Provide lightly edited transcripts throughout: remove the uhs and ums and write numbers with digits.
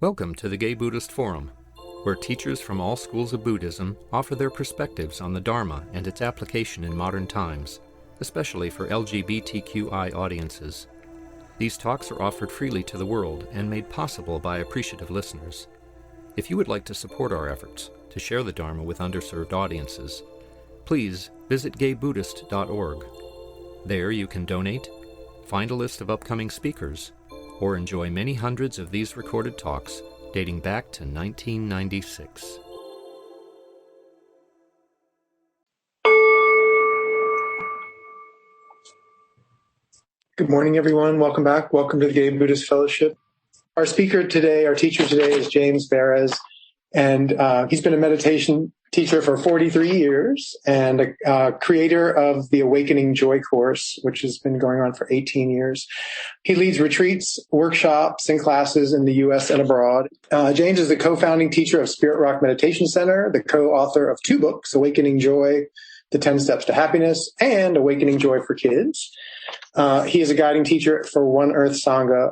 Welcome to the Gay Buddhist Forum, where teachers from all schools of Buddhism offer their perspectives on the Dharma and its application in modern times, especially for LGBTQI audiences. These talks are offered freely to the world and made possible by appreciative listeners. If you would like to support our efforts to share the Dharma with underserved audiences, please visit gaybuddhist.org. There you can donate, find a list of upcoming speakers, or enjoy many hundreds of these recorded talks dating back to 1996. Good morning, everyone. Welcome back. Welcome to the Gay Buddhist Fellowship. Our speaker today, our teacher today is James Baraz, and he's been a meditation teacher for 43 years and a creator of the Awakening Joy course, which has been going on for 18 years. He leads retreats, workshops, and classes in the U.S. and abroad. James is the co-founding teacher of Spirit Rock Meditation Center, the co-author of 2 books, Awakening Joy, The 10 Steps to Happiness, and Awakening Joy for Kids. He is a guiding teacher for One Earth Sangha,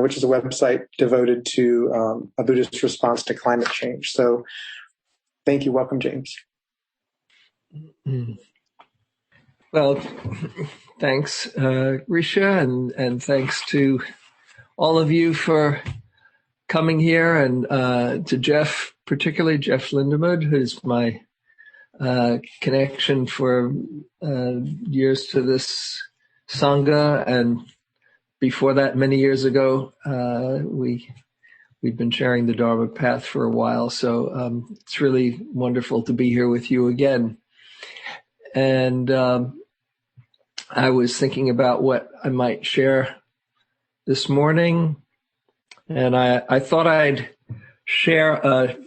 which is a website devoted to a Buddhist response to climate change. So thank you. Welcome, James. Well, thanks, Risha, and thanks to all of you for coming here, and to Jeff, particularly Jeff Lindemood, who's my connection for years to this Sangha, and before that, many years ago, we've been sharing the Dharma path for a while, so it's really wonderful to be here with you again. And I was thinking about what I might share this morning, and I thought I'd share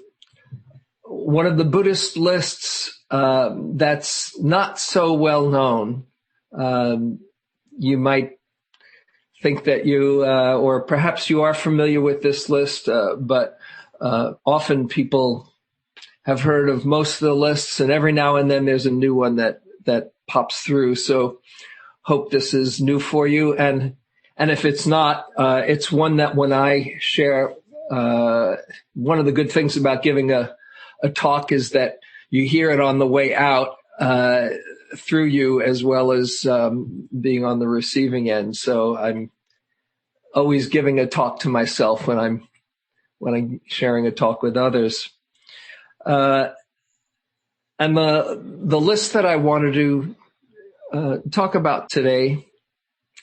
one of the Buddhist lists that's not so well known. You might think that you, or perhaps you are familiar with this list, but often people have heard of most of the lists, and every now and then there's a new one that pops through. So hope this is new for you. And if it's not, it's one that when I share, one of the good things about giving a talk is that you hear it on the way out, through you, as well as being on the receiving end. So I'm always giving a talk to myself when I'm sharing a talk with others. And the list that I wanted to talk about today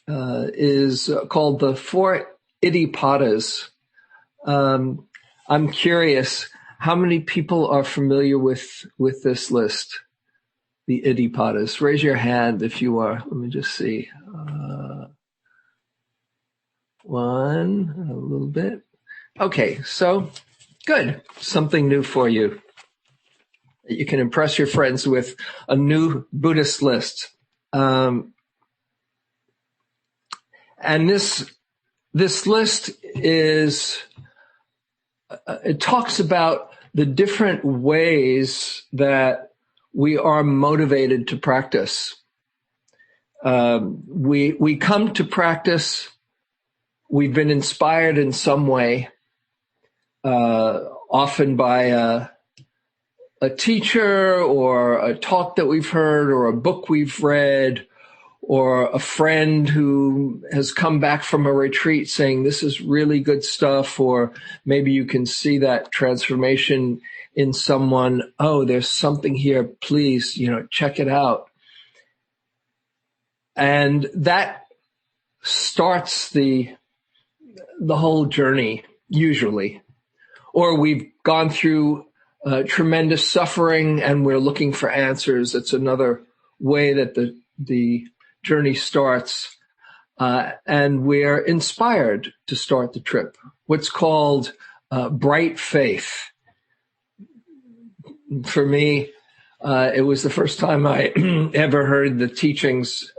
is called the 4 Iddhipadas. I'm curious, how many people are familiar with this list? The Iddhipadas. Raise your hand if you are. Let me just see. One, a little bit. Okay, so good. Something new for you. You can impress your friends with a new Buddhist list. And this list is, it talks about the different ways that we are motivated to practice. We come to practice. We've been inspired in some way, often by a teacher or a talk that we've heard or a book we've read or a friend who has come back from a retreat saying, this is really good stuff, or maybe you can see that transformation in someone. Oh, there's something here. Please, check it out. And that starts the whole journey, usually. Or we've gone through tremendous suffering and we're looking for answers. It's another way that the journey starts. And we're inspired to start the trip. What's called bright faith. For me, it was the first time I ever heard the teachings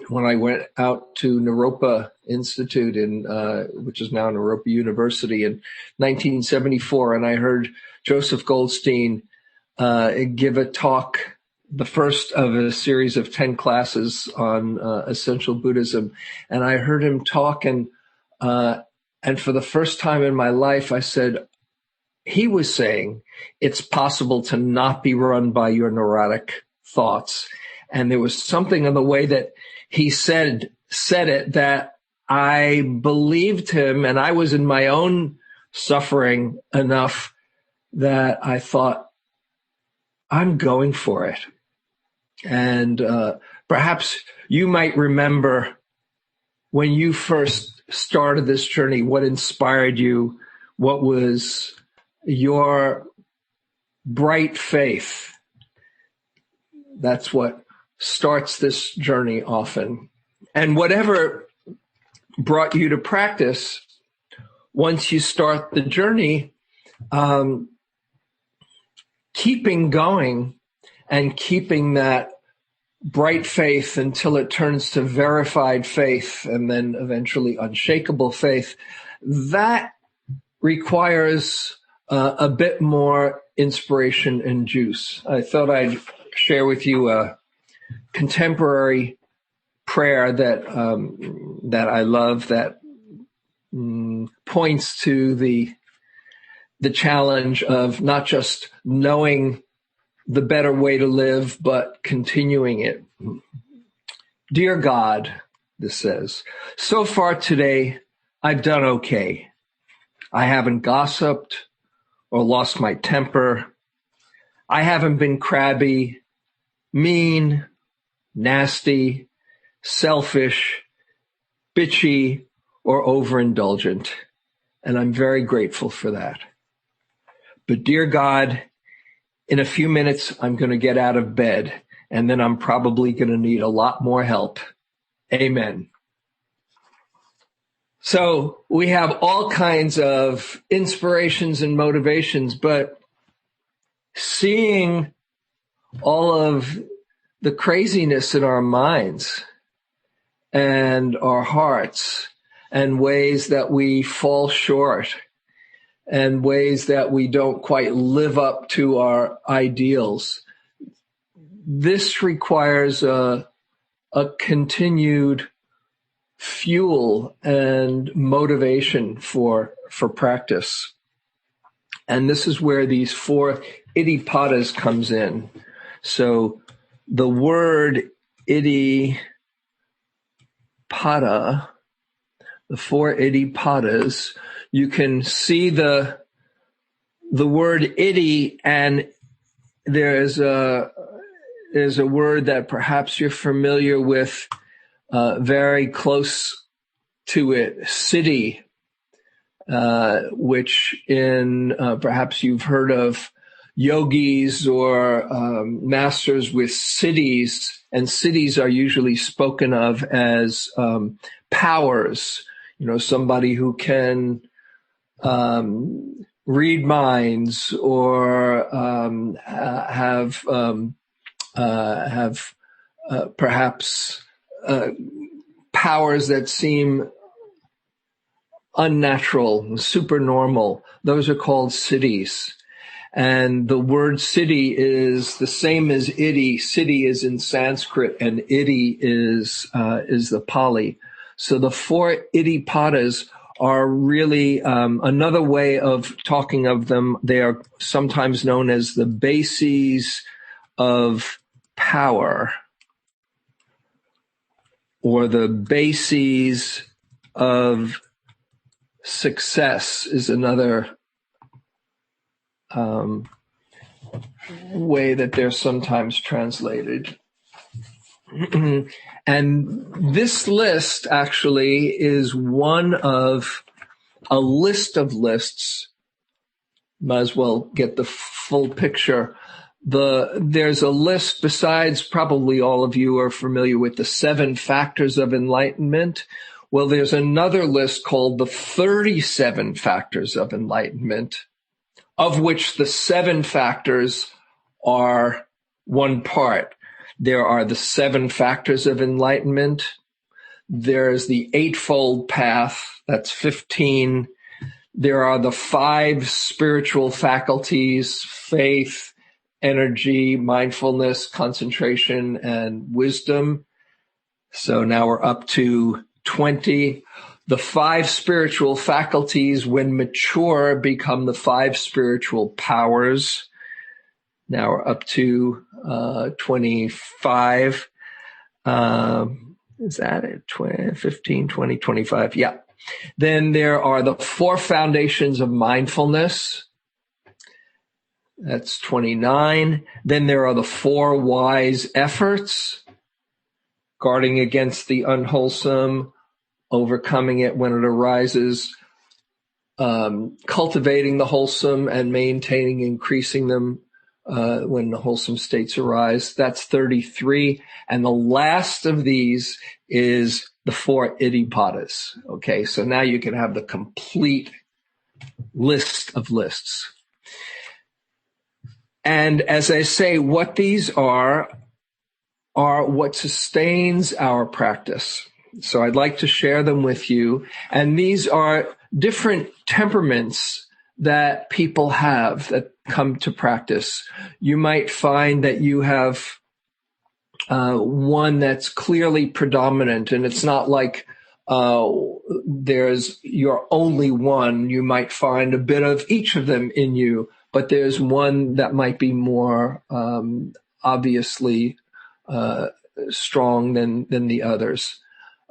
when I went out to Naropa Institute, which is now Naropa University, in 1974, and I heard Joseph Goldstein give a talk, the first of a series of 10 classes on essential Buddhism, and I heard him talk, and And for the first time in my life, I said, he was saying it's possible to not be run by your neurotic thoughts. And there was something in the way that he said it that I believed him, and I was in my own suffering enough that I thought, I'm going for it. And perhaps you might remember when you first started this journey, what inspired you, what was your bright faith. That's what starts this journey often. And whatever brought you to practice, once you start the journey, keeping going and keeping that bright faith until it turns to verified faith and then eventually unshakable faith, that requires a bit more inspiration and juice. I thought I'd share with you a contemporary prayer that I love that points to the challenge of not just knowing the better way to live, but continuing it. Dear God, this says, so far today, I've done okay. I haven't gossiped or lost my temper. I haven't been crabby, mean, nasty, selfish, bitchy, or overindulgent. And I'm very grateful for that. But dear God, in a few minutes, I'm going to get out of bed, and then I'm probably going to need a lot more help. Amen. So we have all kinds of inspirations and motivations, but seeing all of the craziness in our minds and our hearts and ways that we fall short and ways that we don't quite live up to our ideals, this requires a continued fuel and motivation for practice. And this is where these 4 Iddhipadas comes in. So the word Iddhipada, the 4 Iddhipadas, you can see the word Iddhi, and there's a word that perhaps you're familiar with, very close to it, city, which in perhaps you've heard of yogis or masters with siddhis, and siddhis are usually spoken of as powers. You know, somebody who can read minds or have perhaps powers that seem unnatural, supernormal. Those are called siddhis. And the word siddhi is the same as Iddhi. Siddhi is in Sanskrit, and Iddhi is the Pali. So the 4 Iddhipadas are really another way of talking of them. They are sometimes known as the bases of power, or the bases of success is another way that they're sometimes translated. And this list actually is one of a list of lists. Might as well get the full picture. There's a list, besides probably all of you are familiar with the 7 factors of enlightenment. Well, there's another list called the 37 factors of enlightenment, of which the 7 factors are one part. There are the 7 factors of enlightenment. There's the Eightfold Path, that's 15. There are the 5 spiritual faculties: faith, energy, mindfulness, concentration, and wisdom. So now we're up to 20. The 5 spiritual faculties, when mature, become the 5 spiritual powers. Now we're up to 25. Is that it? 20, 15, 20, 25. Yeah. Then there are the 4 foundations of mindfulness. That's 29. Then there are the 4 wise efforts, guarding against the unwholesome, overcoming it when it arises, cultivating the wholesome and maintaining, increasing them when the wholesome states arise. That's 33. And the last of these is the 4 Iddhipadas. Okay, so now you can have the complete list of lists. And as I say, what these are what sustains our practice. So I'd like to share them with you. And these are different temperaments that people have that come to practice. You might find that you have one that's clearly predominant, and it's not like there's your only one. You might find a bit of each of them in you, but there's one that might be more obviously strong than the others.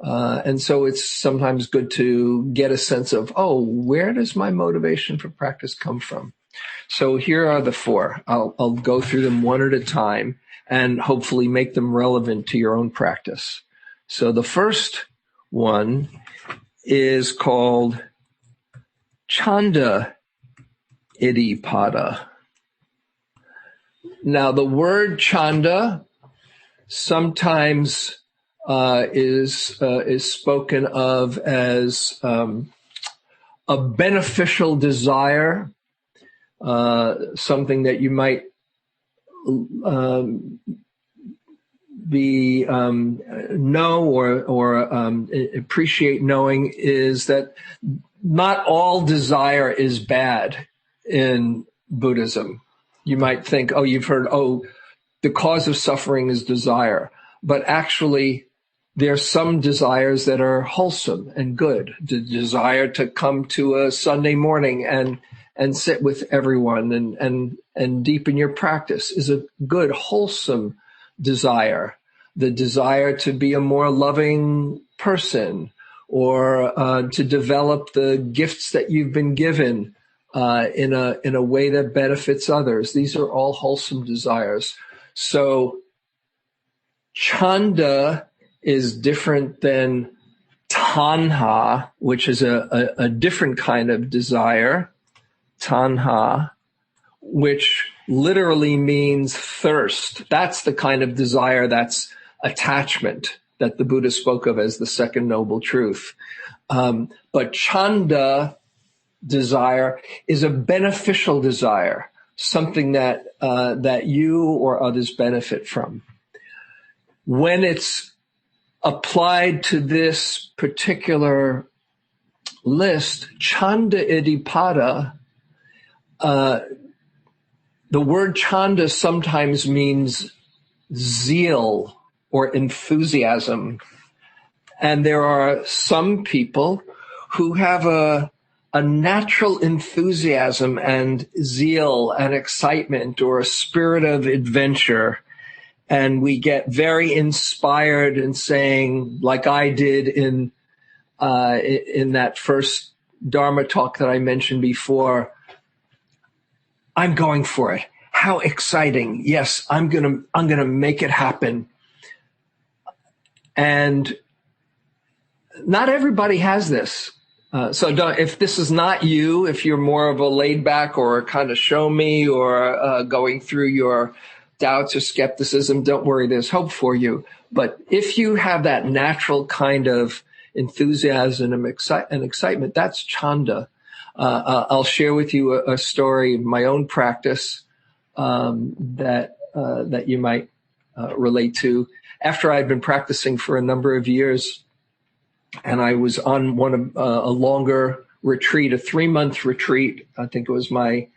And so it's sometimes good to get a sense of, where does my motivation for practice come from? So here are the 4. I'll go through them one at a time and hopefully make them relevant to your own practice. So the first one is called Chanda Iddhipada. Now, the word Chanda sometimes is spoken of as a beneficial desire, something that you might know or appreciate knowing, is that not all desire is bad in Buddhism. You might think, you've heard, the cause of suffering is desire. But actually, there's some desires that are wholesome and good. The desire to come to a Sunday morning and sit with everyone and deepen your practice is a good, wholesome desire. The desire to be a more loving person, or to develop the gifts that you've been given in a way that benefits others. These are all wholesome desires. So Chanda is different than tanha, which is a different kind of desire. Tanha, which literally means thirst. That's the kind of desire that's attachment, that the Buddha spoke of as the second noble truth. But Chanda desire is a beneficial desire, something that you or others benefit from. When it's applied to this particular list, Chanda Iddhipada, the word Chanda sometimes means zeal or enthusiasm. And there are some people who have a natural enthusiasm and zeal and excitement, or a spirit of adventure. And we get very inspired in saying, like I did in that first Dharma talk that I mentioned before, I'm going for it. How exciting. Yes, I'm going to make it happen. And not everybody has this. If this is not you, if you're more of a laid back or kind of show me, or going through your doubts or skepticism, don't worry, there's hope for you. But if you have that natural kind of enthusiasm and excitement, that's Chanda. I'll share with you a story of my own practice that you might relate to. After I'd been practicing for a number of years, and I was on a longer retreat, a 3-month retreat. I think it was my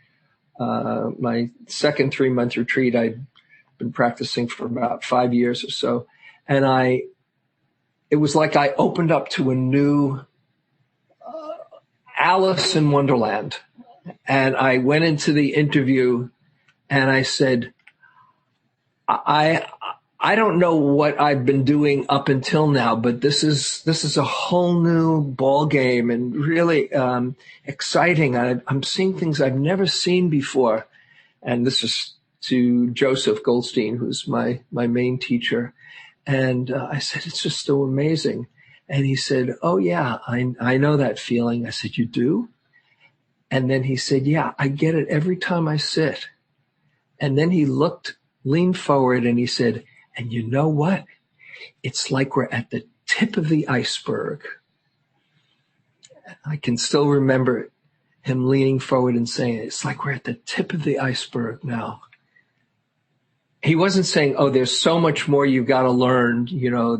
second 3-month retreat. I'd been practicing for about 5 years or so, and it was like I opened up to a new Alice in Wonderland. And I went into the interview and I said, I don't know what I've been doing up until now, but this is a whole new ball game and really exciting. I'm seeing things I've never seen before. And this is to Joseph Goldstein, who's my main teacher. And I said, it's just so amazing. And he said, oh, yeah, I know that feeling. I said, you do? And then he said, yeah, I get it every time I sit. And then he leaned forward and he said, and you know what? It's like we're at the tip of the iceberg. I can still remember him leaning forward and saying, it's like we're at the tip of the iceberg now. He wasn't saying, oh, there's so much more you've got to learn.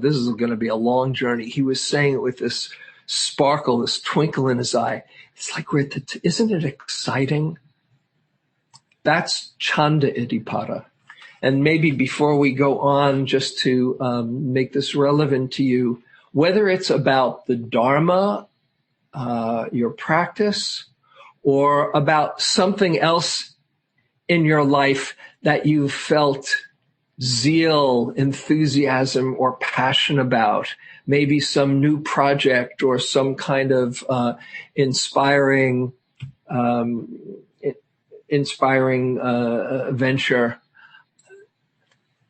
This is going to be a long journey. He was saying it with this sparkle, this twinkle in his eye. It's like we're at isn't it exciting? That's Chanda Iddhipada. And maybe before we go on, just to make this relevant to you, whether it's about the Dharma, your practice, or about something else in your life that you felt zeal, enthusiasm, or passion about, maybe some new project or some kind of inspiring venture,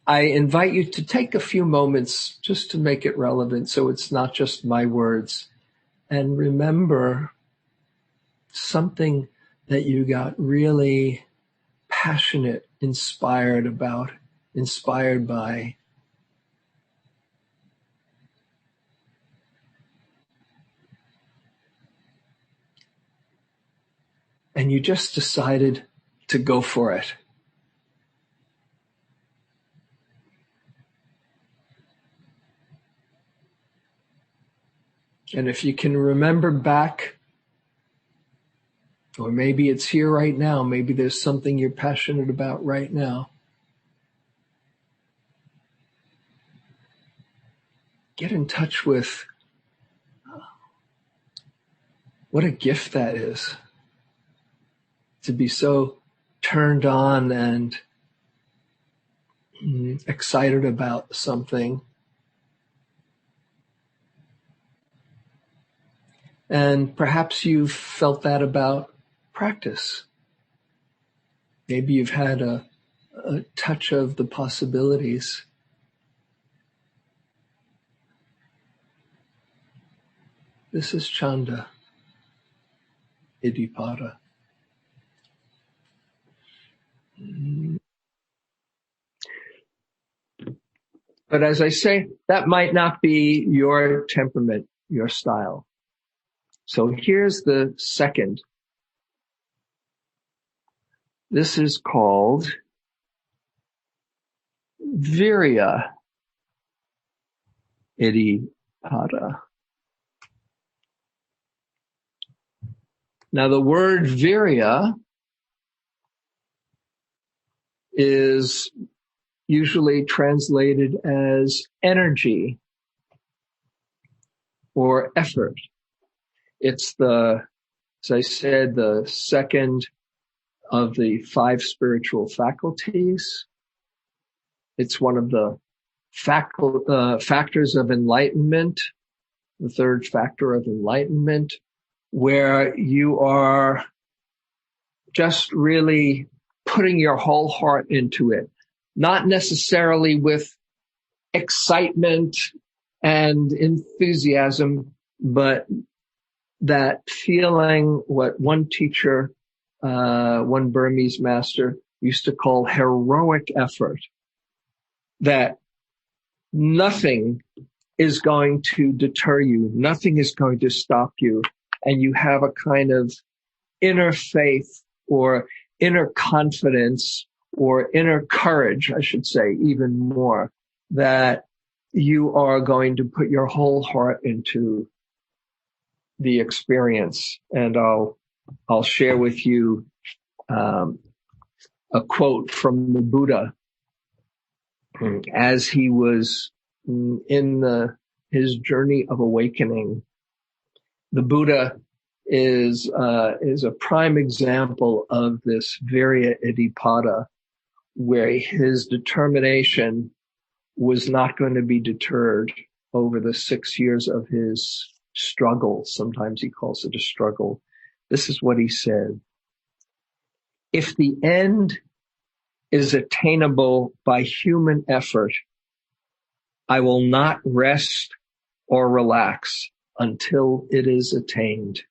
I invite you to take a few moments just to make it relevant so it's not just my words. And remember something that you got really passionate, inspired by. And you just decided to go for it. And if you can remember back, or maybe it's here right now, maybe there's something you're passionate about right now, get in touch with what a gift that is, to be so turned on and excited about something. And perhaps you've felt that about practice. Maybe you've had a touch of the possibilities. This is Chanda Iddhipada. But as I say, that might not be your temperament, your style. So here's the second. This is called Virya Iddhipada. Now the word virya is usually translated as energy or effort. It's as I said, the second of the 5 spiritual faculties. It's one of the factors of enlightenment, the third factor of enlightenment, where you are just really putting your whole heart into it, not necessarily with excitement and enthusiasm, but that feeling what one teacher, one Burmese master used to call heroic effort, that nothing is going to deter you, nothing is going to stop you, and you have a kind of inner faith or inner confidence or inner courage, I should say, even more, that you are going to put your whole heart into the experience. And I'll share with you a quote from the Buddha as he was in his journey of awakening. The Buddha is a prime example of this Virya Iddhipada, where his determination was not going to be deterred over the 6 years of his struggle. Sometimes he calls it a struggle. This is what he said. If the end is attainable by human effort, I will not rest or relax until it is attained.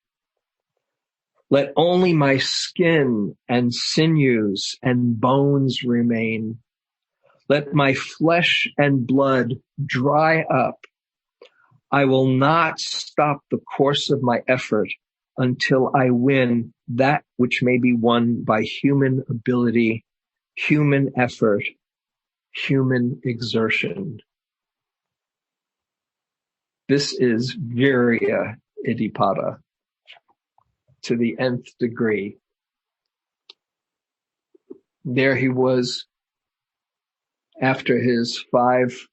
Let only my skin and sinews and bones remain. Let my flesh and blood dry up. I will not stop the course of my effort until I win that which may be won by human ability, human effort, human exertion. This is Virya Iddhipada to the nth degree. There he was after his 5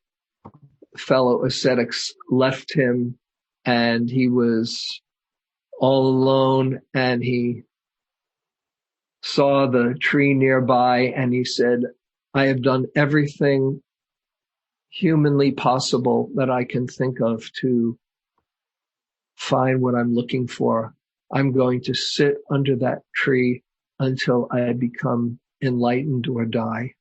fellow ascetics left him, and he was all alone, and he saw the tree nearby, and he said, I have done everything humanly possible that I can think of to find what I'm looking for. I'm going to sit under that tree until I become enlightened or die.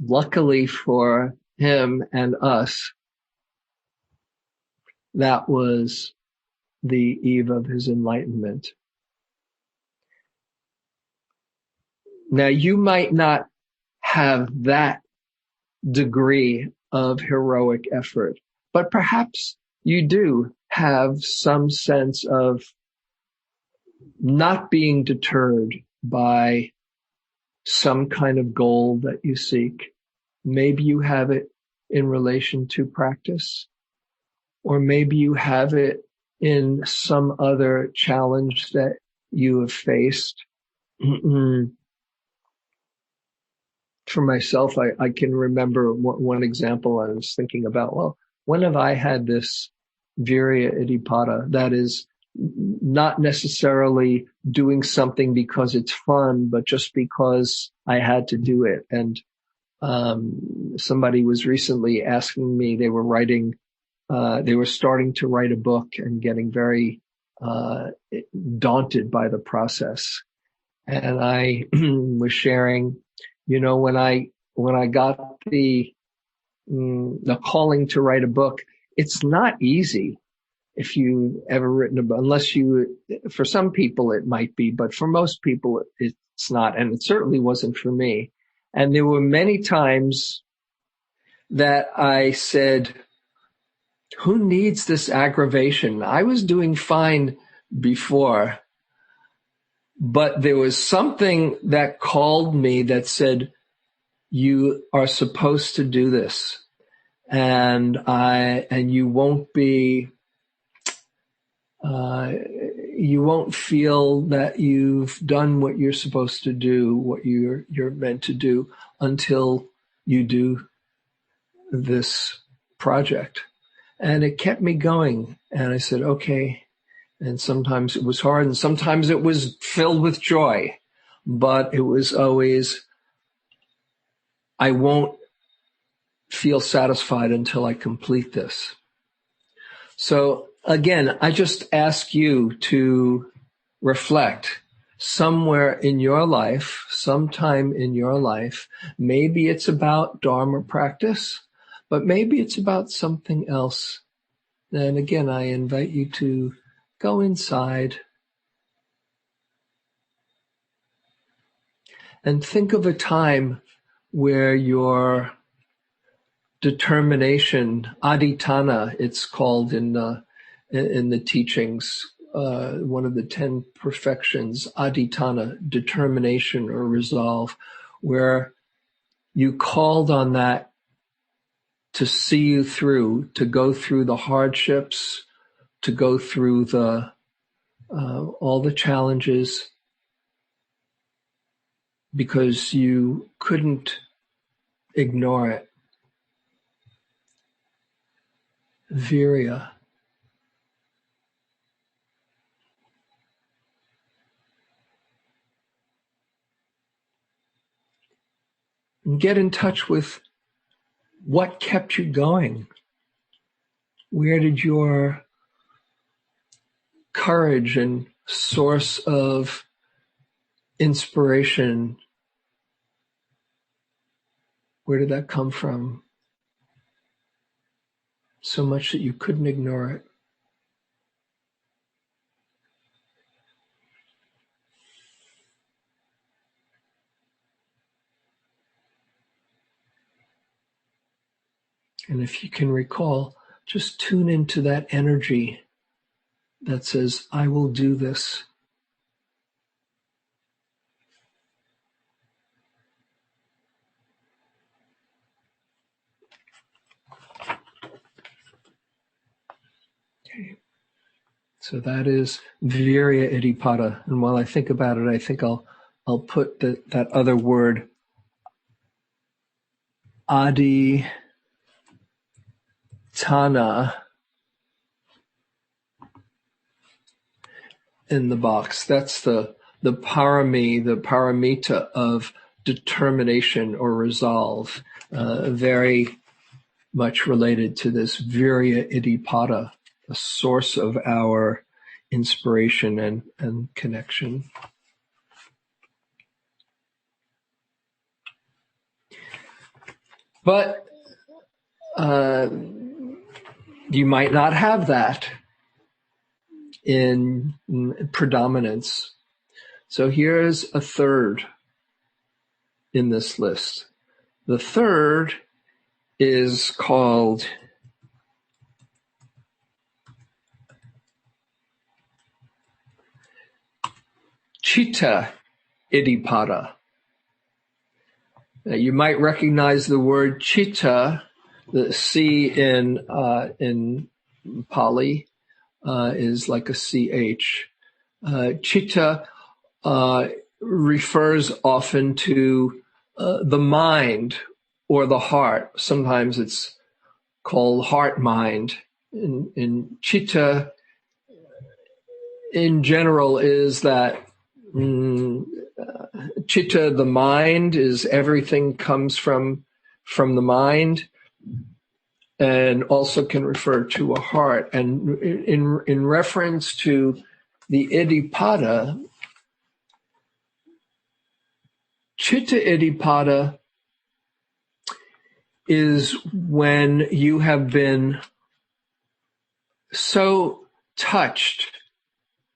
Luckily for him and us, that was the eve of his enlightenment. Now, you might not have that degree of heroic effort, but perhaps you do have some sense of not being deterred by some kind of goal that you seek. Maybe you have it in relation to practice, or maybe you have it in some other challenge that you have faced. For myself, I can remember one example I was thinking about. Well, when have I had this Virya Iddhipada? That is not necessarily doing something because it's fun, but just because I had to do it. And somebody was recently asking me, they were starting to write a book and getting very daunted by the process. And I was sharing, when I got the calling to write a book, it's not easy. If you ever written a book, for some people it might be, but for most people it's not. And it certainly wasn't for me. And there were many times that I said, who needs this aggravation? I was doing fine before, but there was something that called me that said, you are supposed to do this. And you won't be, you won't feel that you've done what you're supposed to do, what you're meant to do, until you do this project. And it kept me going. And I said, okay. And sometimes it was hard, and sometimes it was filled with joy. But it was always, I won't feel satisfied until I complete this. So again, I just ask you to reflect somewhere in your life, sometime in your life. Maybe it's about Dharma practice, but maybe it's about something else. And again, I invite you to go inside and think of a time where your determination, adhitthana, it's called in the teachings, one of the 10 perfections, adhitthana, determination or resolve, where you called on that to see you through, to go through the hardships, to go through all the challenges, because you couldn't ignore it. Virya. And get in touch with what kept you going. Where did your courage and source of inspiration, where did that come from? So much that you couldn't ignore it. And if you can recall, just tune into that energy that says, I will do this. Okay. So that is Virya Iddhipada. And while I think about it, I think I'll put that other word, Aditana, in the box. That's the parami, the paramita of determination or resolve, very much related to this Virya Iddhipada, a source of our inspiration and connection. But you might not have that in predominance. So here's a third in this list. The third is called Chitta Iddhipada. Now, you might recognize the word chitta. The C in Pali is like a CH. Chitta refers often to the mind or the heart. Sometimes it's called heart-mind. In chitta, in general, is that chitta, the mind, is everything comes from the mind, and also can refer to a heart. And in reference to the Iddhipada, Chitta Iddhipada is when you have been so touched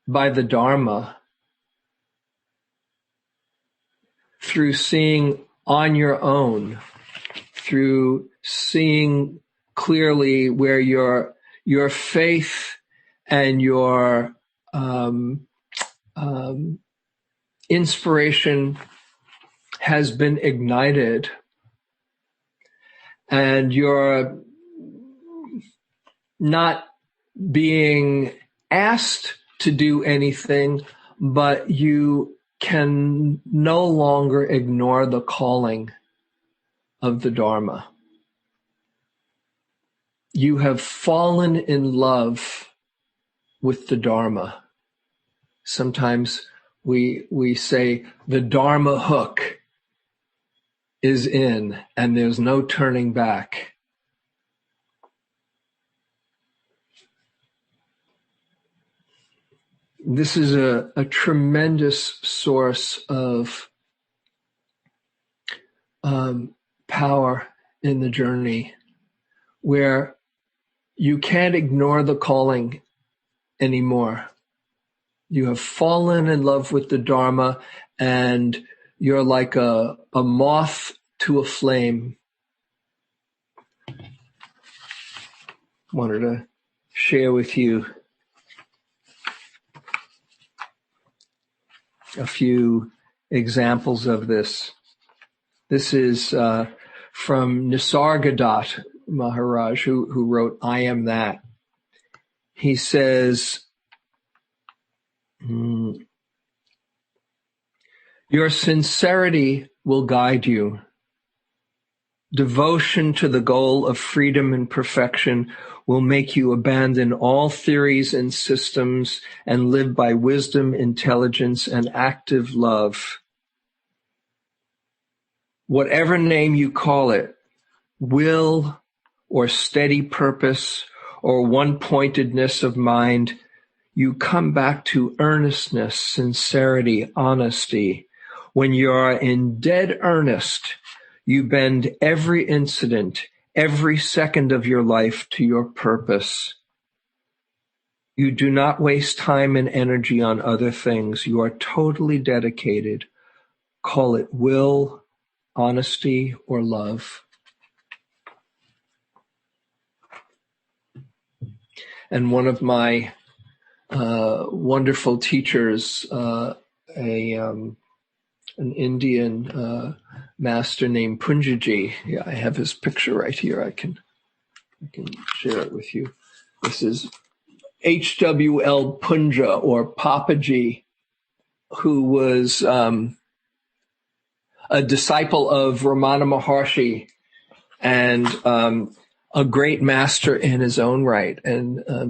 by the Dharma through seeing on your own, through seeing clearly where your faith and your inspiration has been ignited, and you're not being asked to do anything, but you can no longer ignore the calling of the Dharma. You have fallen in love with the Dharma. Sometimes we say the Dharma hook is in and there's no turning back. This is a tremendous source of power in the journey, where you can't ignore the calling anymore. You have fallen in love with the Dharma, and you're like a moth to a flame. Wanted to share with you a few examples of this. This is from Nisargadatta Maharaj, who wrote I Am That. He says, your sincerity will guide you. Devotion to the goal of freedom and perfection will make you abandon all theories and systems and live by wisdom, intelligence, and active love. whatever name you call it, will or steady purpose or one-pointedness of mind, you come back to earnestness, sincerity, honesty. When you are in dead earnest, you bend every incident, every second of your life to your purpose. You do not waste time and energy on other things. You are totally dedicated. Call it will, honesty, or love. And one of my wonderful teachers, an Indian master named Punjaji. Yeah, I have his picture right here. I can share it with you. This is H.W.L. Punja, or Papaji, who was a disciple of Ramana Maharshi and a great master in his own right. And a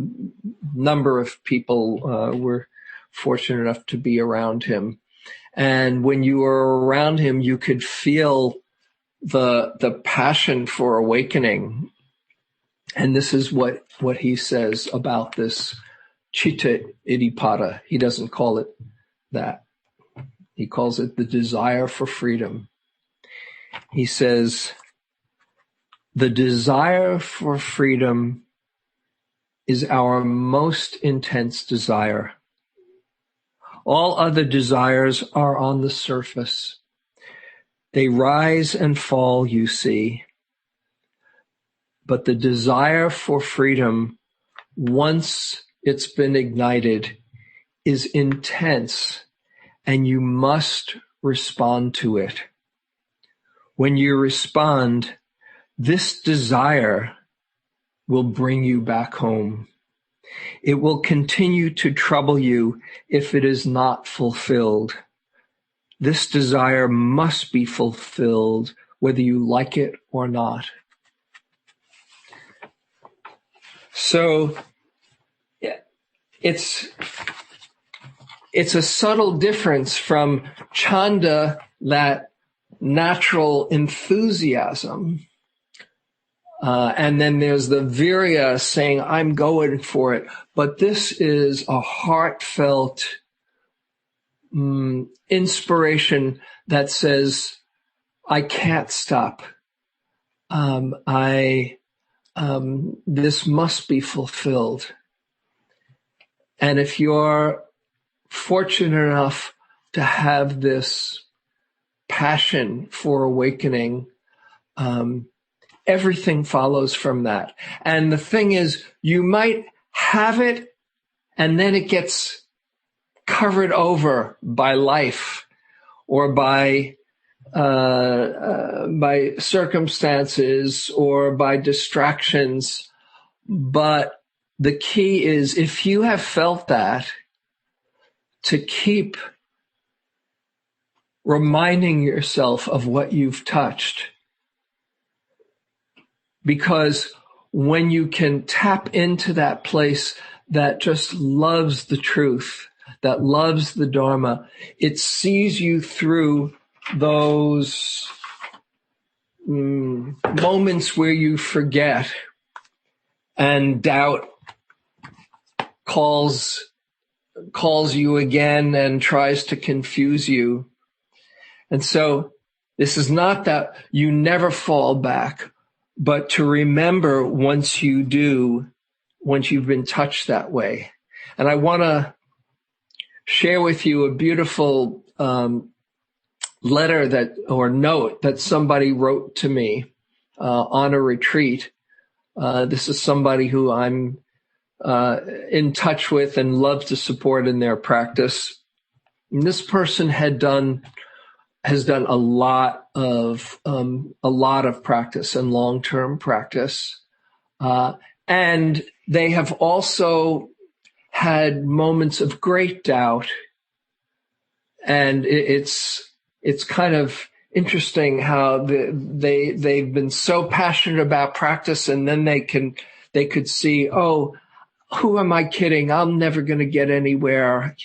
number of people were fortunate enough to be around him. And when you were around him, you could feel the passion for awakening. And this is what he says about this Chitta Iddhipada. He doesn't call it that. He calls it the desire for freedom. He says, the desire for freedom is our most intense desire. All other desires are on the surface. They rise and fall, you see. But the desire for freedom, once it's been ignited, is intense, and you must respond to it. When you respond, this desire will bring you back home. It will continue to trouble you if it is not fulfilled. This desire must be fulfilled, whether you like it or not. So it's a subtle difference from chanda, that natural enthusiasm, and then there's the virya saying, I'm going for it. But this is a heartfelt inspiration that says, I can't stop. This must be fulfilled. And if you're fortunate enough to have this passion for awakening, everything follows from that. And the thing is, you might have it and then it gets covered over by life or by circumstances or by distractions. But the key is, if you have felt that, to keep reminding yourself of what you've touched. Because when you can tap into that place that just loves the truth, that loves the Dharma, it sees you through those moments where you forget and doubt calls you again and tries to confuse you. And so this is not that you never fall back, but to remember once you do, once you've been touched that way. And I want to share with you a beautiful letter or note that somebody wrote to me on a retreat. This is somebody who I'm in touch with and love to support in their practice. And this person has done a lot of practice and long-term practice, and they have also had moments of great doubt. And it's kind of interesting how they've been so passionate about practice, and then they could see, oh, who am I kidding? I'm never going to get anywhere.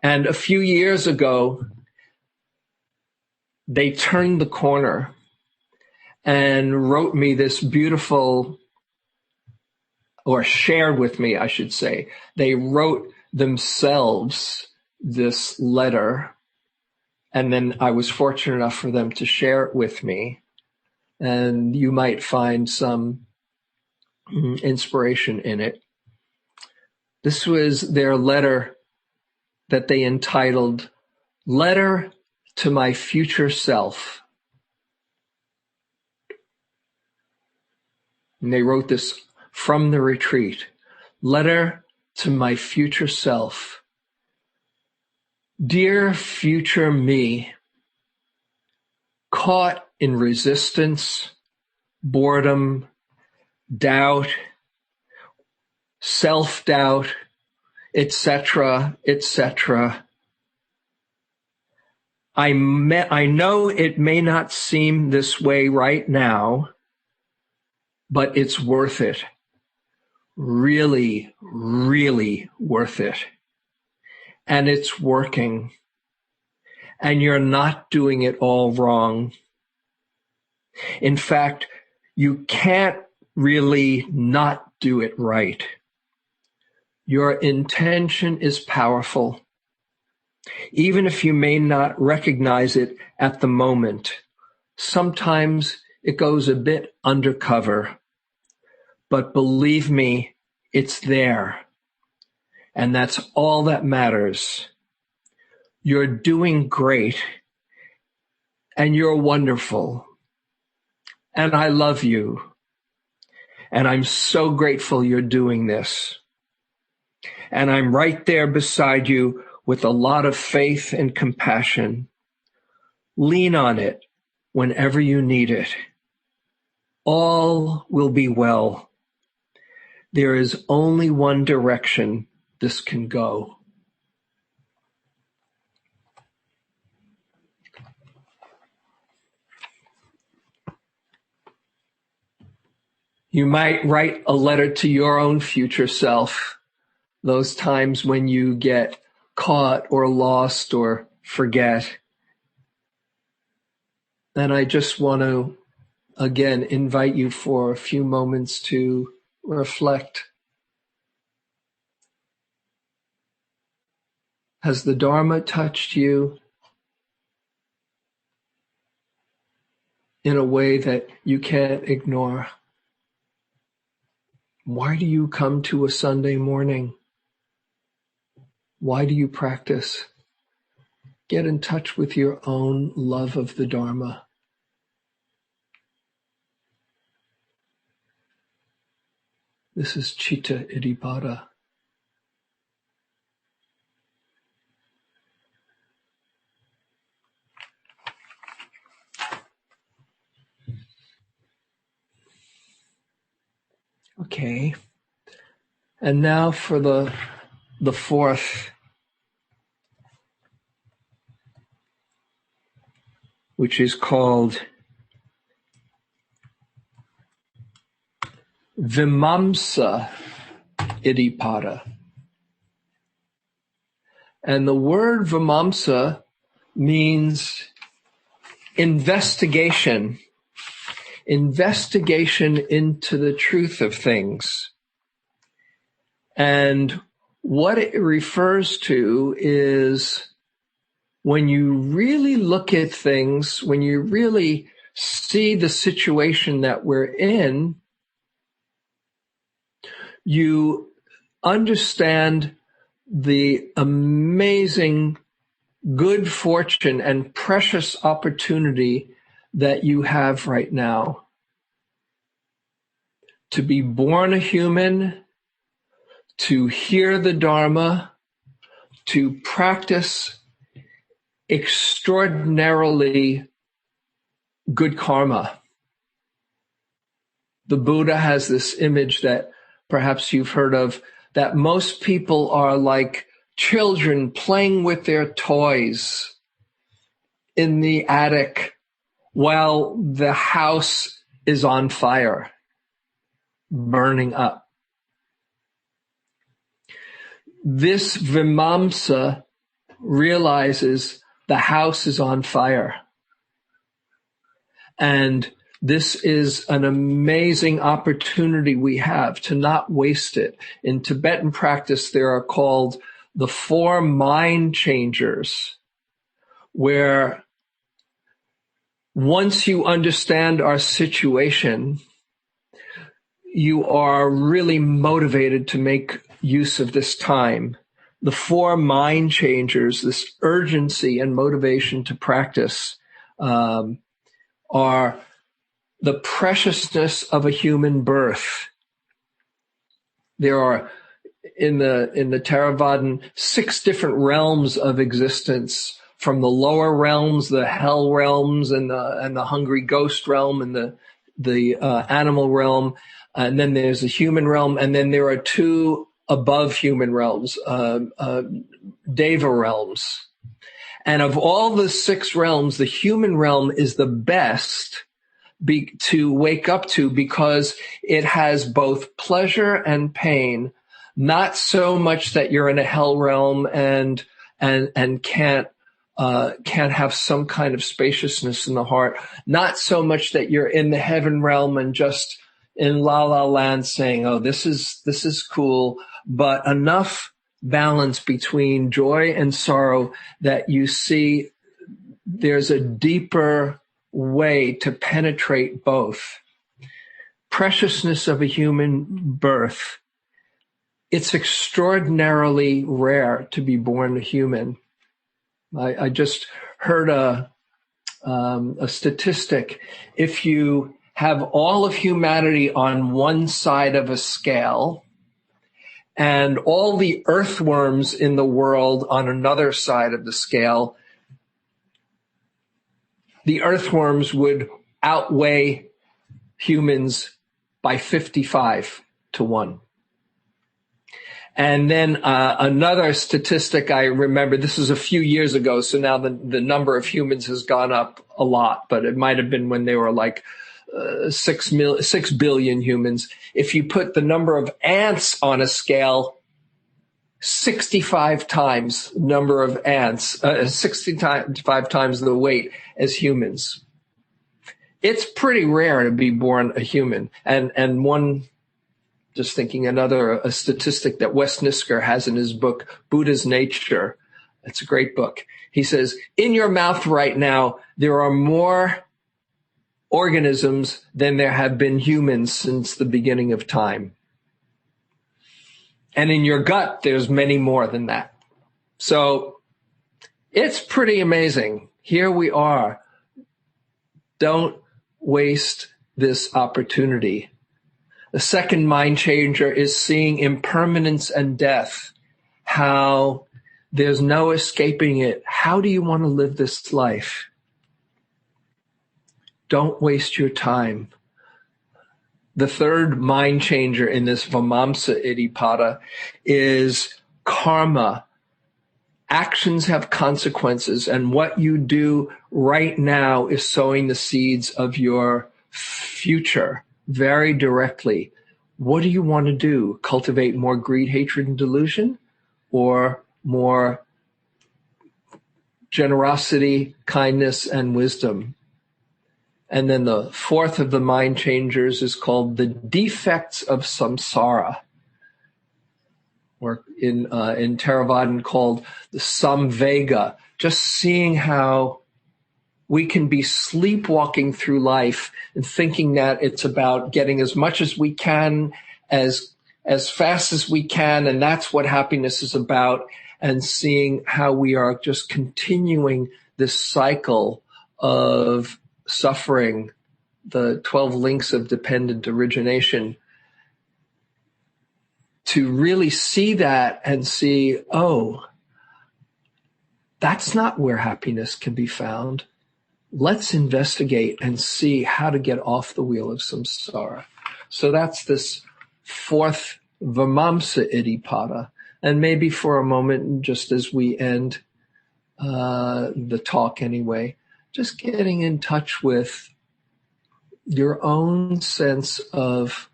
And a few years ago, they turned the corner and wrote me this beautiful, or shared with me, I should say. They wrote themselves this letter, and then I was fortunate enough for them to share it with me. And you might find some inspiration in it. This was their letter that they entitled Letter to My Future Self. And they wrote this from the retreat. Letter to my future self. Dear future me, caught in resistance, boredom, doubt, self-doubt, etc., etc. I know it may not seem this way right now, but it's worth it. Really, really worth it. And it's working. And you're not doing it all wrong. In fact, you can't really not do it right. Your intention is powerful. Even if you may not recognize it at the moment, sometimes it goes a bit undercover. But believe me, it's there. And that's all that matters. You're doing great. And you're wonderful. And I love you. And I'm so grateful you're doing this. And I'm right there beside you with a lot of faith and compassion. Lean on it whenever you need it. All will be well. There is only one direction this can go. You might write a letter to your own future self, those times when you get caught or lost or forget. And I just want to, again, invite you for a few moments to reflect. Has the Dharma touched you in a way that you can't ignore? Why do you come to a Sunday morning? Why do you practice? Get in touch with your own love of the Dharma. This is Citta Iddhipada. Okay. And now for the fourth, which is called Vimamsa Iddhipada. And the word Vimamsa means investigation into the truth of things. And what it refers to is when you really look at things, when you really see the situation that we're in, you understand the amazing good fortune and precious opportunity that you have right now to be born a human, to hear the Dharma, to practice extraordinarily good karma. The Buddha has this image that perhaps you've heard of, that most people are like children playing with their toys in the attic while the house is on fire, burning up. This Vimamsa realizes the house is on fire And this is an amazing opportunity we have to not waste it. In Tibetan practice, there are called the 4 mind changers, where once you understand our situation, you are really motivated to make use of this time. The 4 mind changers, this urgency and motivation to practice, are the preciousness of a human birth. There are in the Theravadan 6 different realms of existence, from the lower realms, the hell realms, and the hungry ghost realm, and the animal realm, and then there's the human realm, and then there are 2 above human realms, Deva realms. And of all the 6 realms, the human realm is the best to wake up to, because it has both pleasure and pain. Not so much that you're in a hell realm and can't have some kind of spaciousness in the heart. Not so much that you're in the heaven realm and just in la la land saying, "Oh, this is cool," but enough balance between joy and sorrow that you see there's a deeper way to penetrate both. Preciousness of a human birth. It's extraordinarily rare to be born a human. I just heard a statistic. If you have all of humanity on one side of a scale and all the earthworms in the world on another side of the scale, the earthworms would outweigh humans by 55-1. And then another statistic I remember, this was a few years ago, so now the number of humans has gone up a lot, but it might have been when they were like 6 billion humans. If you put the number of ants on a scale, 65 times number of ants, 65 times the weight as humans. It's pretty rare to be born a human. And one, just thinking a statistic that Wes Nisker has in his book, Buddha's Nature. It's a great book. He says, in your mouth right now, there are more organisms than there have been humans since the beginning of time. And in your gut, there's many more than that. So it's pretty amazing. Here we are. Don't waste this opportunity. The second mind changer is seeing impermanence and death, how there's no escaping it. How do you want to live this life? Don't waste your time. The third mind changer in this Vamamsa Iddhipada is karma. Actions have consequences, and what you do right now is sowing the seeds of your future very directly. What do you want to do? Cultivate more greed, hatred, and delusion, or more generosity, kindness, and wisdom? And then the fourth of the mind changers is called the defects of samsara, or in Theravadan called the samvega, just seeing how we can be sleepwalking through life and thinking that it's about getting as much as we can, as fast as we can, and that's what happiness is about, and seeing how we are just continuing this cycle of suffering, the 12 links of dependent origination, to really see that and see, oh, that's not where happiness can be found. Let's investigate and see how to get off the wheel of samsara. So that's this fourth Vamamsa Iddhipada. And maybe for a moment, just as we end the talk anyway, just getting in touch with your own sense of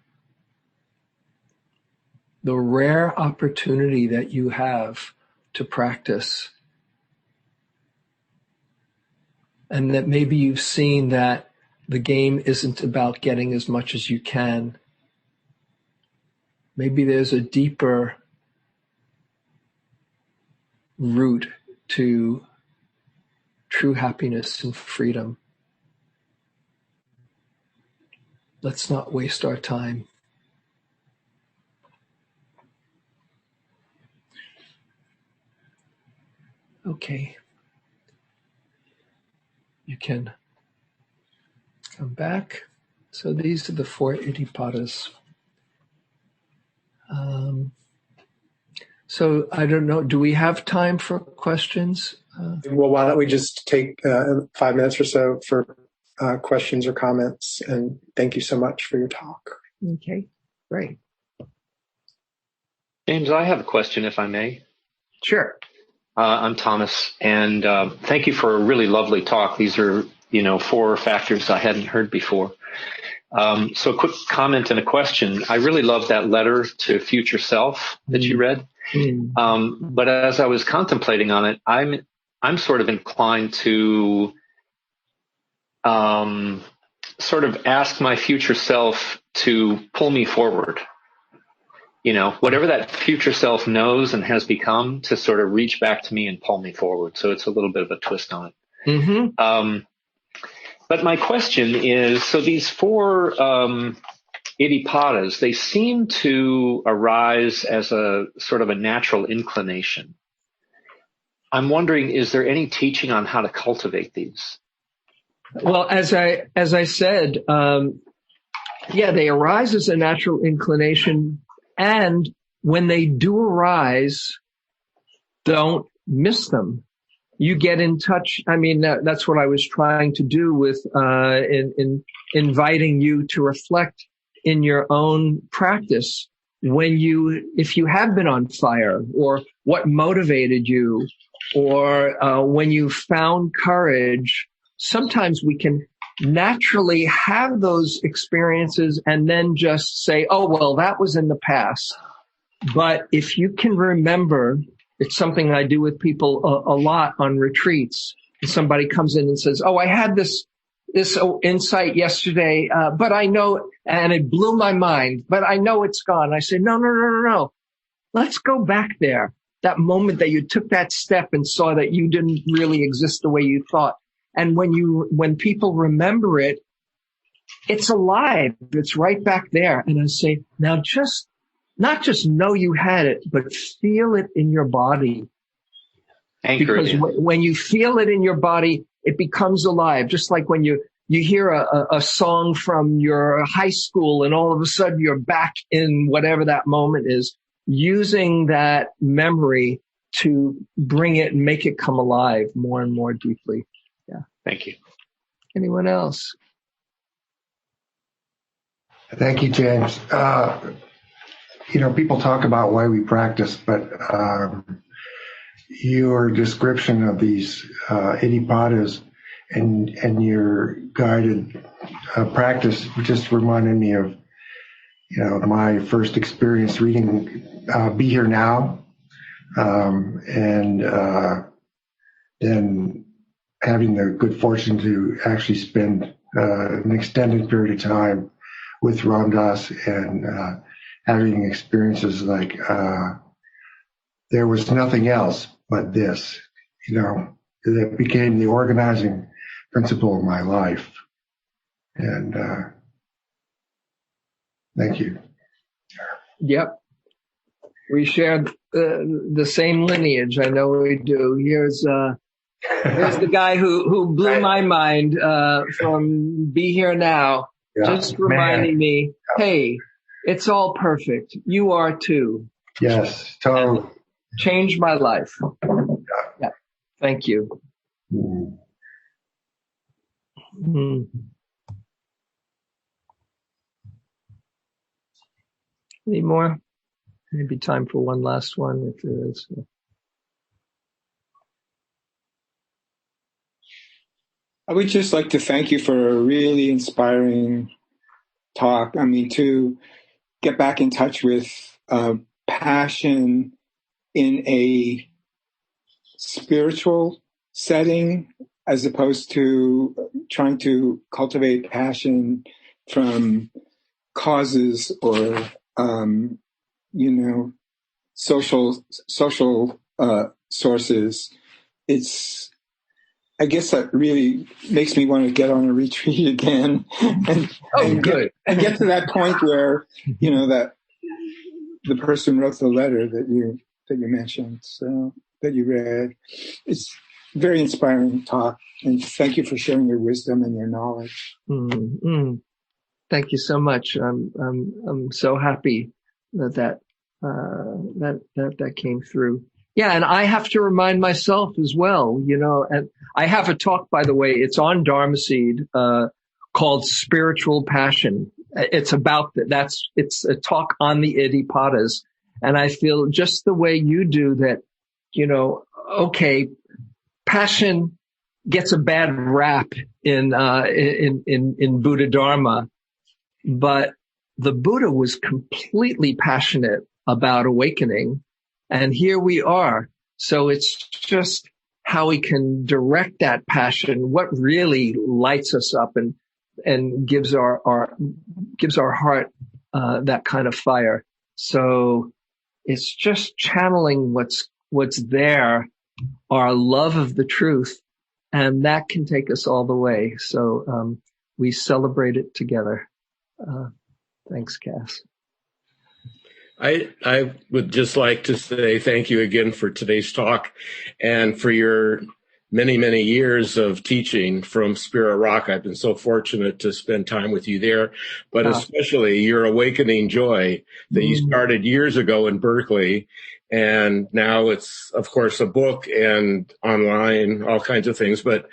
the rare opportunity that you have to practice. And that maybe you've seen that the game isn't about getting as much as you can. Maybe there's a deeper root to true happiness and freedom. Let's not waste our time. Okay. You can come back. So these are the 4 Iddhipadas. So I don't know, do we have time for questions? Well, why don't we just take 5 minutes or so for questions or comments? And thank you so much for your talk. Okay, great. James, I have a question, if I may. Sure. I'm Thomas, and thank you for a really lovely talk. These are, 4 factors I hadn't heard before. So a quick comment and a question. I really love that letter to future self that you read. But as I was contemplating on it, I'm sort of inclined to sort of ask my future self to pull me forward. Whatever that future self knows and has become, to sort of reach back to me and pull me forward. So it's a little bit of a twist on it. Mm-hmm. But my question is, so these 4 Iddhipadas, they seem to arise as a sort of a natural inclination. I'm wondering, is there any teaching on how to cultivate these? Well, as I said, they arise as a natural inclination, and when they do arise, don't miss them. You get in touch. I mean, that's what I was trying to do with in inviting you to reflect in your own practice if you have been on fire, or what motivated you, or when you found courage. Sometimes we can naturally have those experiences and then just say, oh, well, that was in the past. But if you can remember, it's something I do with people a lot on retreats. Somebody comes in and says, oh, I had this insight yesterday, but I know, and it blew my mind, but I know it's gone. I say, no. Let's go back there. That moment that you took that step and saw that you didn't really exist the way you thought. And when people remember it, it's alive. It's right back there. And I say, now not just know you had it, but feel it in your body. Because when you feel it in your body, it becomes alive. Just like when you hear a song from your high school and all of a sudden you're back in whatever that moment is, using that memory to bring it and make it come alive more and more deeply. Yeah. Thank you. Anyone else? Thank you, James. People talk about why we practice, but your description of these Iddhipadas and your guided practice just reminded me of, my first experience reading Be Here Now, and then having the good fortune to actually spend an extended period of time with Ram Dass, and having experiences like there was nothing else but this, that became the organizing principle of my life. And thank you. Yep. We share the same lineage. I know we do. Here's the guy who blew my mind from Be Here Now, just reminding me, hey, it's all perfect. You are too. Yes, totally. Changed my life. Yeah. Thank you. Any more? Maybe time for one last one if there is. I would just like to thank you for a really inspiring talk. I mean, to get back in touch with passion in a spiritual setting as opposed to trying to cultivate passion from causes or, social sources. I guess that really makes me want to get on a retreat again and get to that point where, that the person wrote the letter that you mentioned, so that you read. It's very inspiring talk, and thank you for sharing your wisdom and your knowledge. Mm-hmm. Thank you so much. I'm so happy that came through. Yeah, and I have to remind myself as well, and I have a talk, by the way, it's on Dharma Seed, called Spiritual Passion. It's about it's a talk on the Iddhipadas. And I feel just the way you do that, okay, passion gets a bad rap in Buddha Dharma, but the Buddha was completely passionate about awakening. And here we are. So it's just how we can direct that passion, what really lights us up and gives our heart that kind of fire. So it's just channeling what's there, our love of the truth, and that can take us all the way. So we celebrate it together. Thanks, Cass. I would just like to say thank you again for today's talk and for your many, many years of teaching from Spirit Rock. I've been so fortunate to spend time with you there, but especially your awakening joy that you started years ago in Berkeley. And now it's, of course, a book and online, all kinds of things. But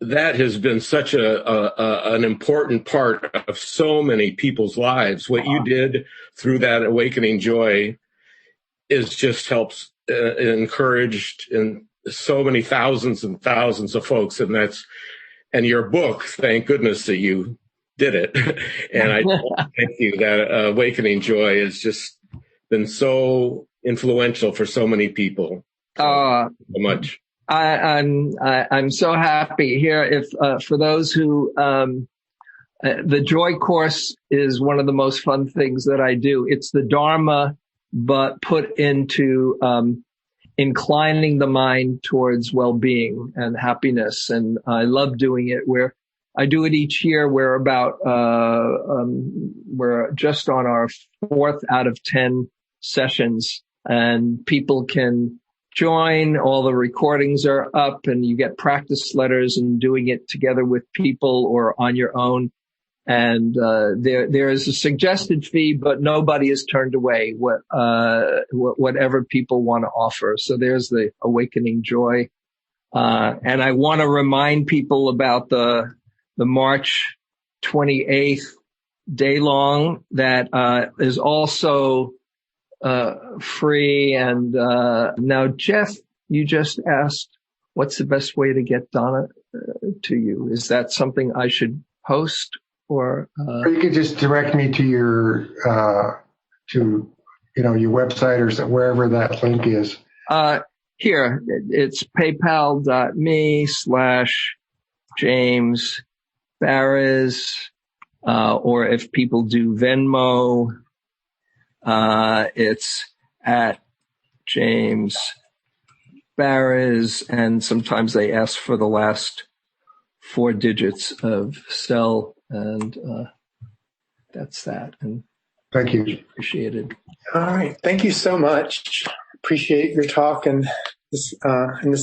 that has been such an important part of so many people's lives. What you did through that awakening joy is just helps encouraged in so many thousands and thousands of folks. And your book, thank goodness that you did it. And I thank you. That awakening joy has just been so influential for so many people. So much. I'm so happy here. If for those who the Joy course is one of the most fun things that I do. It's the Dharma, but put into inclining the mind towards well-being and happiness. And I love doing it. Where I do it each year. We're just on our 4th out of 10 sessions, and people can join. All the recordings are up, and you get practice letters and doing it together with people or on your own. And there is a suggested fee, but nobody is turned away. Whatever people want to offer. So there's the awakening joy. And I want to remind people about the March 28th day long that is also free. And now, Jeff, you just asked, what's the best way to get Donna to you? Is that something I should post? Or you could just direct me to your your website or wherever that link is. Here, it's paypal.me/James Baraz, or if people do Venmo, it's at James Baraz, and sometimes they ask for the last 4 digits of cell. And that's that. And thank you. Appreciated. All right. Thank you so much. Appreciate your talk and this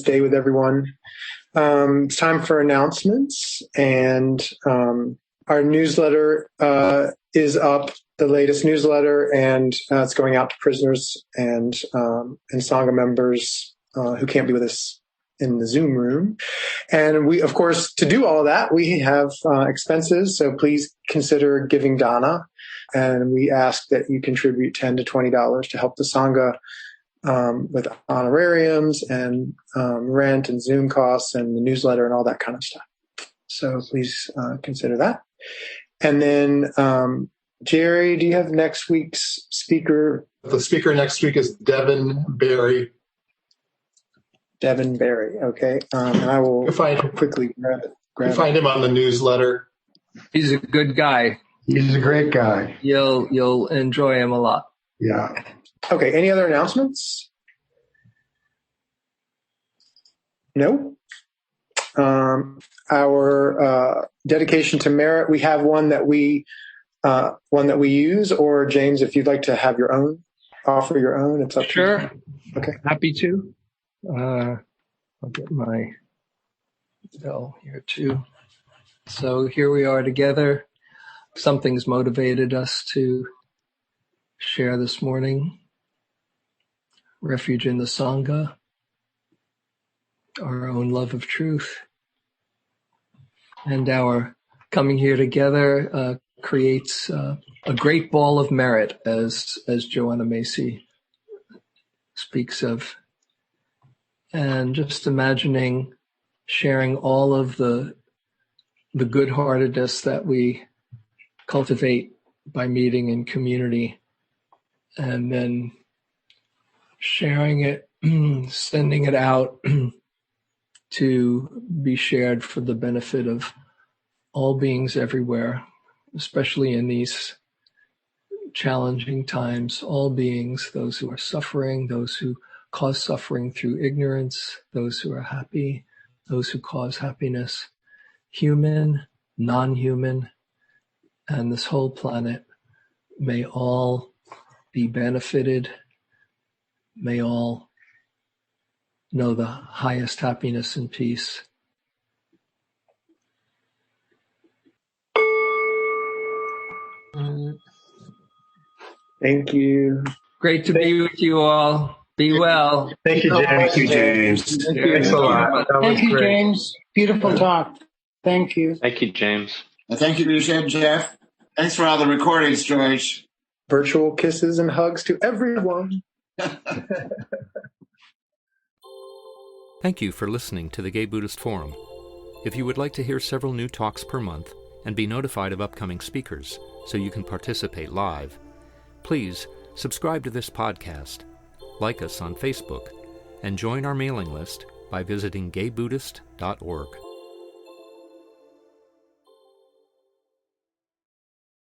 day with everyone. It's time for announcements, and our newsletter is up, the latest newsletter, and it's going out to prisoners and Sangha members who can't be with us in the Zoom room. And we, of course, to do all of that, we have expenses. So please consider giving Dana. And we ask that you contribute $10 to $20 to help the Sangha with honorariums and rent and Zoom costs and the newsletter and all that kind of stuff. So please consider that. And then, Jerry, do you have next week's speaker? The speaker next week is Devin Berry. Devin Berry. Okay. And I will quickly grab it. You find him on the newsletter. He's a good guy. He's a great guy. You'll enjoy him a lot. Yeah. Okay. Any other announcements? No. Our dedication to merit. We have one that we use. Or James, if you'd like to have your own, offer your own. It's up to you. Sure. Okay. Happy to. I'll get my bell here too. So here we are together. Something's motivated us to share this morning. Refuge in the Sangha, our own love of truth, and our coming here together creates a great ball of merit, as Joanna Macy speaks of. And just imagining sharing all of the good-heartedness that we cultivate by meeting in community, and then sharing it, sending it out to be shared for the benefit of all beings everywhere, especially in these challenging times. All beings, those who are suffering, those who cause suffering through ignorance, those who are happy, those who cause happiness, human, non-human, and this whole planet, may all be benefited, may all know the highest happiness and peace. Thank you. Great to be with you all. Be well. Thank you, James. Thank you, James. Thanks a lot. Thank you, James. Beautiful talk. Thank you. Thank you, James. And thank you to you, Jeff. Thanks for all the recordings, George. Virtual kisses and hugs to everyone. Thank you for listening to the Gay Buddhist Forum. If you would like to hear several new talks per month and be notified of upcoming speakers so you can participate live, please subscribe to this podcast, like us on Facebook, and join our mailing list by visiting gaybuddhist.org.